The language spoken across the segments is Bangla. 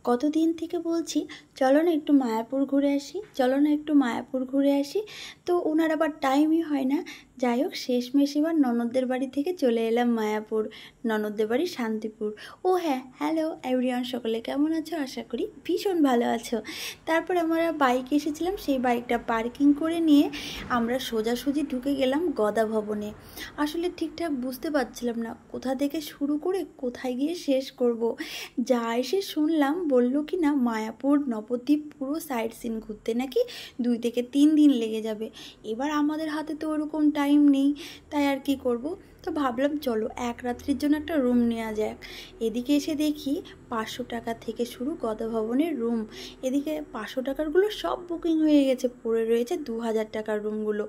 কতদিন থেকে বলছি চলো না একটু মায়াপুর ঘুরে আসি, চলো না একটু মায়াপুর ঘুরে আসি। তো ওনার আবার টাইমই হয় না। যাই হোক, শেষমেশ এবার ননদদের বাড়ি থেকে চলে এলাম মায়াপুর, ননদদের বাড়ি শান্তিপুর। ও হ্যাঁ, হ্যালো এভরিওয়ান, সকলে কেমন আছো? আশা করি ভীষণ ভালো আছো। তারপর আমরা বাইক এসেছিলাম, সেই বাইকটা পার্কিং করে নিয়ে আমরা সোজাসুজি ঢুকে গেলাম গদা ভবনে। আসলে ঠিকঠাক বুঝতে পারছিলাম না কোথা থেকে শুরু করে কোথায় গিয়ে শেষ করব। যা এসে শুনলাম বললো কি না মায়াপুর নবদ্বীপ পুরো সাইট সিন ঘুরতে নাকি 2 থেকে 3 দিন লেগে যাবে। এবার আমাদের হাতে তো ওরকম টাইম নেই, তাই আর কি করব। তো ভাবলাম চলো এক রাত্রির জন্য একটা রুম নেওয়া যাক। এদিকে এসে দেখি 500 টাকা থেকে শুরু গদা ভবনের রুম। এদিকে 500 টাকারগুলো সব বুকিং হয়ে গেছে, পড়ে রয়েছে 2000 টাকার রুমগুলো।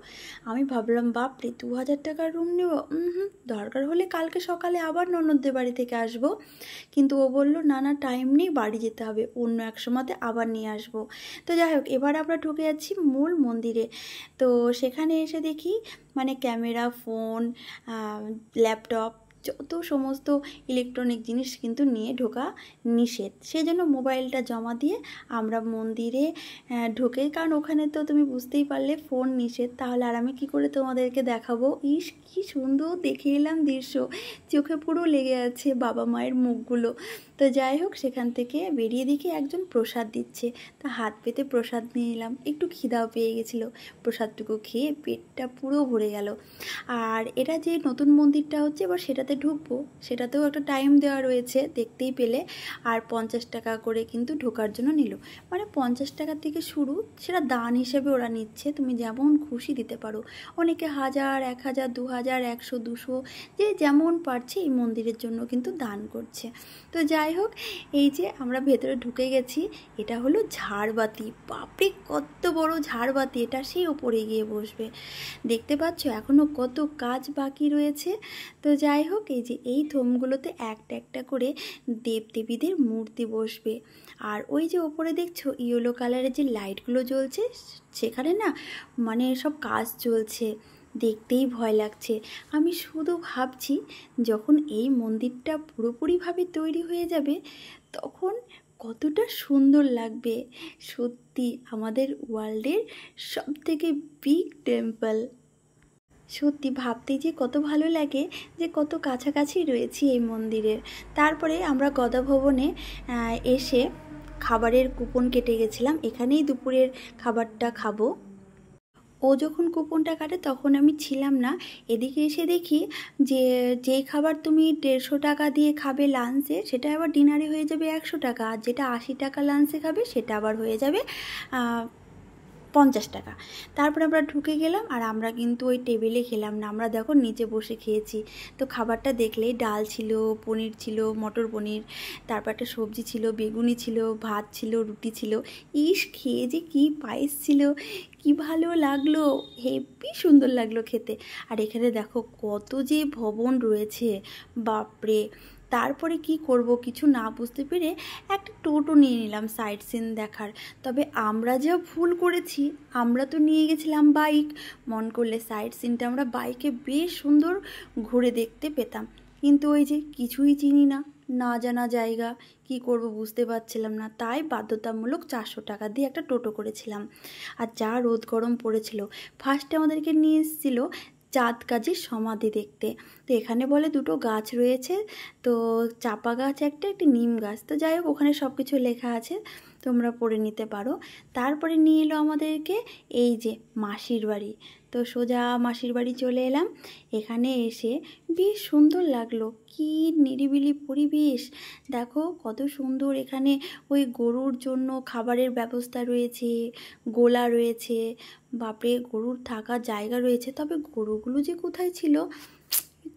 আমি ভাবলাম বাপরে 2000 টাকার রুম নেব, দরকার হলে কালকে সকালে আবার ননদদের বাড়ি থেকে আসবো। কিন্তু ও বললো না না, টাইম নেই, বাড়ি যেতে হবে, অন্য এক সময়তে আবার নিয়ে আসবো। তো যাই হোক, এবার আমরা ঢুকে যাচ্ছি মূল মন্দিরে। তো সেখানে এসে দেখি মানে ক্যামেরা, ফোন, ল্যাপটপ, যত সমস্ত ইলেকট্রনিক জিনিস কিন্তু নিয়ে ঢোকা নিষেধ। সেজন্য মোবাইলটা জমা দিয়ে আমরা মন্দিরে ঢুকে, কারণ ওখানে তো তুমি বুঝতেই পারলে ফোন নিষেধ, তাহলে আর আমি কী করে তোমাদেরকে দেখাবো। ইস কি সুন্দর দেখে এলাম দৃশ্য, চোখে পুরো লেগে আছে বাবা মায়ের মুখগুলো। তো যাই হোক, সেখান থেকে বেরিয়ে দেখি একজন প্রসাদ দিচ্ছে, তা হাত পেতে প্রসাদ নিয়ে এলাম। একটু খিদাও পেয়ে গেছিলো, প্রসাদটুকু খেয়ে পেটটা পুরো ভরে গেল। আর এটা যে নতুন মন্দিরটা হচ্ছে এবার সেটাতে ঢুকবো, সেটাতেও একটা টাইম দেওয়া রয়েছে দেখতেই পেলে। আর 50 টাকা করে কিন্তু ঢোকার জন্য নিল, মানে 50 টাকা থেকে শুরু, সেটা দান হিসেবে ওরা নিচ্ছে, তুমি যেমন খুশি দিতে পারো। অনেকে 1000, 1000, 2000, 100, 200 যে যেমন পারছে এই মন্দিরের জন্য কিন্তু দান করছে। তো যাই হোক, এই যে আমরা ভেতরে ঢুকে গেছি, এটা হলো ঝাড়বাতি। বাপরে কত বড় ঝাড়বাতি, এটা সেই ওপরে গিয়ে বসবে। দেখতে পাচ্ছ এখনও কত কাজ বাকি রয়েছে। তো যাই হোক, এই যে এই থমগুলোতে একটা একটা করে দেবদেবীদের মূর্তি বসবে। আর ওই যে ওপরে দেখছো ইয়েলো কালারের যে লাইটগুলো জ্বলছে, সেখানে না মানে সব কাজ চলছে, দেখতেই ভয় লাগছে। আমি শুধু ভাবছি যখন এই মন্দিরটা পুরোপুরিভাবে তৈরি হয়ে যাবে তখন কতটা সুন্দর লাগবে। সত্যি আমাদের ওয়ার্ল্ডের সবথেকে বিগ টেম্পল। সত্যি ভাবতেই যে কত ভালো লাগে যে কত কাছাকাছি রয়েছি এই মন্দিরের। তারপরে আমরা গদা ভবনে এসে খাবারের কুপন কেটে গেছিলাম, এখানেই দুপুরের খাবারটা খাবো। ও যখন কুপনটা কাটে তখন আমি ছিলাম না। এদিকে এসে দেখি যে যেই খাবার তুমি 150 টাকা দিয়ে খাবে লাঞ্চে, সেটা আবার ডিনারে হয়ে যাবে 100 টাকা, আর যেটা 80 টাকা লাঞ্চে খাবে সেটা আবার হয়ে যাবে 50 টাকা। তারপরে আমরা ঢুকে গেলাম, আর আমরা কিন্তু ওই টেবিলে খেলাম না, আমরা দেখো নিচে বসে খেয়েছি। তো খাবারটা দেখলেই ডাল ছিল, পনির ছিল, মটর পনির, তারপর একটা সবজি ছিল, বেগুনি ছিল, ভাত ছিল, রুটি ছিল। ইস খেয়ে যে কি পায়েস ছিল, কি ভালো লাগলো, হেবি সুন্দর লাগলো খেতে। আর এখানে দেখো কত যে ভবন রয়েছে, বাপরে। তারপরে কি করব কিছু না বুঝতে পেরে একটা টোটো নিয়ে নিলাম সাইট সিন দেখার। তবে আমরা যা ভুল করেছি, আমরা তো নিয়ে গেছিলাম বাইক, মন করলে সাইট সিনটা আমরা বাইকে বেশ সুন্দর ঘুরে দেখতে পেতাম। কিন্তু ওই যে কিছুই চিনি না, না জানা জায়গা, কি করব বুঝতে পারছিলাম না, তাই বাধ্যতামূলক 400 টাকা দিয়ে একটা টোটো করেছিলাম। আর যা রোদ গরম পড়েছিল। ফার্স্টে আমাদেরকে নিয়ে এসেছিলো চাঁদ কাজীর সমাধি দেখতে। তো এখানে বলে দুটো গাছ রয়েছে, তো চাপা গাছ একটা, একটি নিম গাছ। তো যাই হোক, ওখানে সব কিছু লেখা আছে, তোমরা পড়ে নিতে পারো। তারপরে নিয়ে এলো আমাদেরকে এই যে মাসির বাড়ি। তো সোজা মাসির বাড়ি চলে এলাম। এখানে এসে বেশ সুন্দর লাগলো, কি নিরিবিলি পরিবেশ। দেখো কত সুন্দর, এখানে ওই গরুর জন্য খাবারের ব্যবস্থা রয়েছে, গোলা রয়েছে, বাপরে গরুর থাকার জায়গা রয়েছে। তবে গরুগুলো যে কোথায় ছিল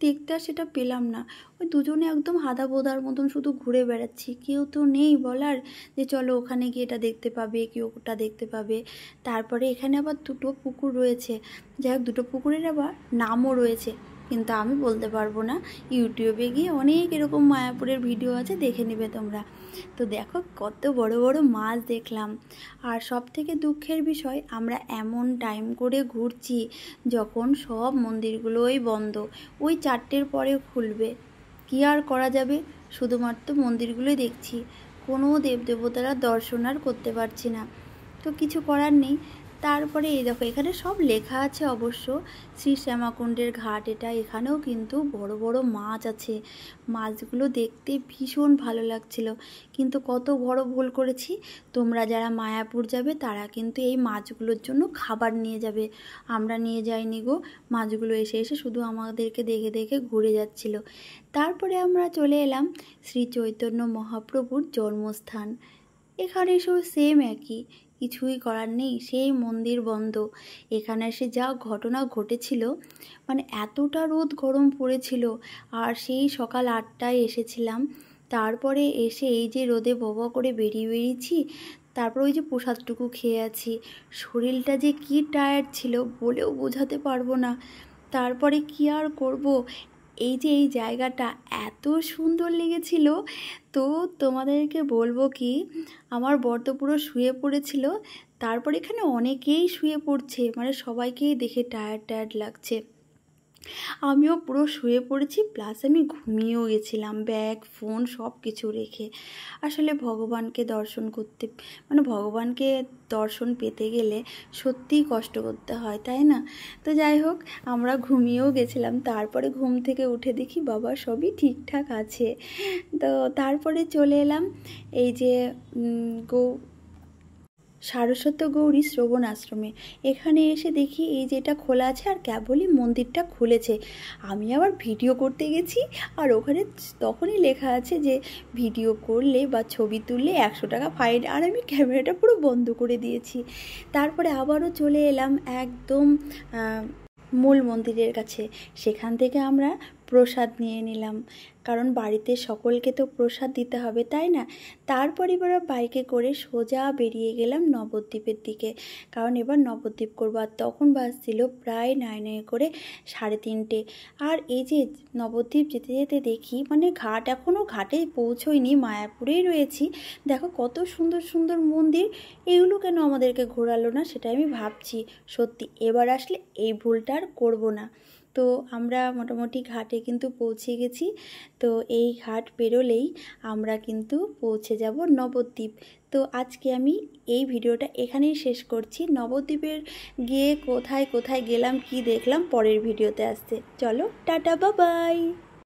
দেখতে আর সেটা পেলাম না। ওই দুজনে একদম হাদা বোদার মতন শুধু ঘুরে বেড়াচ্ছি, কেউ তো নেই বলার যে চলো ওখানে গিয়ে এটা দেখতে পাবে, কেউ ওটা দেখতে পাবে। তারপরে এখানে আবার দুটো পুকুর রয়েছে, যাই হোক দুটো পুকুরের আবার নামও রয়েছে, কিন্তু আমি বলতে পারবো না। ইউটিউবে গিয়ে অনেক এরকম মায়াপুরের ভিডিও আছে, দেখে নেবে তোমরা। তো দেখো কত বড় বড় মাছ দেখলাম। আর সব থেকে দুঃখের বিষয়, আমরা এমন টাইম করে ঘুরছি যখন সব মন্দিরগুলোই বন্ধ, ওই 4টের পরে খুলবে। কী আর করা যাবে, শুধুমাত্র মন্দিরগুলোই দেখছি, কোনো দেবদেবতারা দর্শন আর করতে পারছি না। তো কিছু করার নেই। তারপরে এই দেখো এখানে সব লেখা আছে অবশ্য, শ্রী শ্যামাকুণ্ডের ঘাট এটা। এখানেও কিন্তু বড় বড় মাছ আছে, মাছগুলো দেখতে ভীষণ ভালো লাগছিল। কিন্তু কত বড় ভুল করেছি, তোমরা যারা মায়াপুর যাবে তারা কিন্তু এই মাছগুলোর জন্য খাবার নিয়ে যাবে, আমরা নিয়ে যাইনি গো। মাছগুলো এসে এসে শুধু আমাদেরকে দেখে দেখে ঘুরে যাচ্ছিল। তারপরে আমরা চলে এলাম শ্রী চৈতন্য মহাপ্রভুর জন্মস্থান। এখানে এসেও সেম একই, কিছুই করার নেই, সেই মন্দির বন্ধ। এখানে এসে যা ঘটনা ঘটেছিল, মানে এতটা রোদ গরম পড়েছিল, আর সেই সকাল 8টায় এসেছিলাম। তারপরে এসে এই যে রোদে ববা করে বেরিয়েছি, তারপর ওই যে প্রসাদটুকু খেয়ে আছি, শরীরটা যে কি টায়ার্ড ছিল বলেও বোঝাতে পারবো না। তারপরে কি আর করব, এই যে এই জায়গাটা এত সুন্দর লেগেছিল, তো তোমাদেরকে বলবো কি, আমার বর তো পুরো শুয়ে পড়েছিল, তারপর এখানে অনেকেই শুয়ে পড়ছে, মানে সবাইকেই দেখে টায়ার্ড টায়ার্ড লাগছে। আমিও পুরো শুয়ে পড়েছি, প্লাস আমি ঘুমিয়েও গেছিলাম ব্যাগ ফোন সব কিছু রেখে। আসলে ভগবানকে দর্শন করতে, মানে ভগবানকে দর্শন পেতে গেলে সত্যিই কষ্ট করতে হয়, তাই না? তো যাই হোক, আমরা ঘুমিয়েও গেছিলাম। তারপরে ঘুম থেকে উঠে দেখি বাবা সবই ঠিকঠাক আছে। তো তারপরে চলে এলাম এই যে সারস্বত গৌরী শ্রবণ আশ্রমে। এখানে এসে দেখি এই যেটা খোলা আছে, আর কেবলই মন্দিরটা খুলেছে। আমি আবার ভিডিও করতে গেছি, আর ওখানে তখনই লেখা আছে যে ভিডিও করলে বা ছবি তুললে 100 টাকা ফাইন, আর আমি ক্যামেরাটা পুরো বন্ধ করে দিয়েছি। তারপরে আবারও চলে এলাম একদম মূল মন্দিরের কাছে। সেখান থেকে আমরা প্রসাদ নিয়ে নিলাম, কারণ বাড়িতে সকলকে তো প্রসাদ দিতে হবে, তাই না? তারপর এবার বাইকে করে সোজা বেরিয়ে গেলাম নবদ্বীপের দিকে, কারণ এবার নবদ্বীপ করবো। আর তখন বাজছিল প্রায় 9 করে 3:30। আর এই যে নবদ্বীপ যেতে যেতে দেখি, মানে ঘাট এখনও ঘাটে পৌঁছইনি, মায়াপুরেই রয়েছি। দেখো কত সুন্দর সুন্দর মন্দির, এগুলো কেন আমাদেরকে ঘোরালো না, সেটা আমি ভাবছি। সত্যি এবার আসলে এই ভুলটা আর করবো না। তো আমরা মোটামুটি ঘাটে কিন্তু পৌঁছে গেছি। তো এই ঘাট পেরোলেই আমরা কিন্তু পৌঁছে যাব নবদ্বীপ। তো আজকে আমি এই ভিডিওটা এখানেই শেষ করছি। নবদ্বীপের গিয়ে কোথায় কোথায় গেলাম, কি দেখলাম, পরের ভিডিওতে আসছে। চলো টাটা, বাই বাই।